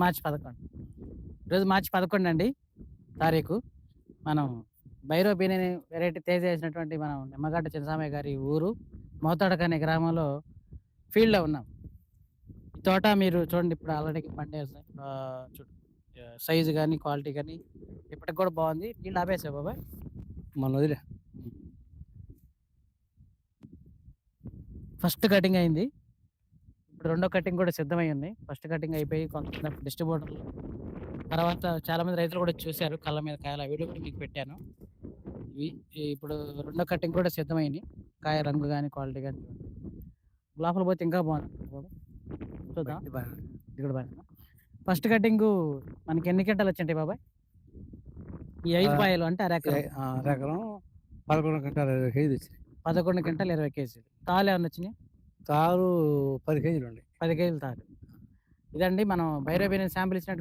మార్చి 11. ఈరోజు మార్చి 11 అండి తారీఖు. మనం భైరవ బిర్యానీ వెరైటీ తేజ చేసినటువంటి మనం నిమ్మగడ్డ చిన్నసామయ్య గారి ఊరు మోతాడక అనే గ్రామంలో ఫీల్డ్‌లో ఉన్నాం. ఈ తోట మీరు చూడండి ఇప్పుడు ఆల్రెడీ పండేసాయి. సైజ్ గాని, క్వాలిటీ గాని ఇప్పటికి కూడా బావుంది. నీళ్ళు ఆపేసావా బాబాయ్? మొన్నొదిలా. హ్మ్. ఫస్ట్ కటింగ్ అయింది. ఇప్పుడు రెండో కటింగ్ కూడా సిద్ధమై ఉంది. ఫస్ట్ కటింగ్ అయిపోయి కొంత డిస్ట్రిబ్యూటర్లు తర్వాత చాలామంది రైతులు కూడా చూసారు. కళ్ళ మీద కాయలు ఆ వీడియో కూడా మీకు పెట్టాను. ఇవి ఇప్పుడు రెండో కటింగ్ కూడా సిద్ధమైంది. కాయ రంగు గాని, క్వాలిటీ గాని చూడండి. లోపల పోతే ఇంకా బావుంది బాబు. చూద్దాం. బయట బానే ఇది కూడా బానేనా? ఫస్ట్ కటింగు మనకి ఎన్ని క్వింటాలొచ్చుంటాయి బాబాయ్? ఈ 5 ఆహ్, పాయలు అంటే అరెకరం. అరెకరం 11 క్వింటాలు 20 కేజీలొచ్చినాయి. 11 క్వింటాల్ 20 కేజీలు. తాలేమన్నా వచ్చినాయా? తారు 10 కేజీలుండాయి. 10 కేజీలు తాలు. ఇదండి మనం భైరవ బిర్యానీ శాంపిల్ ఇచ్చినటువంటి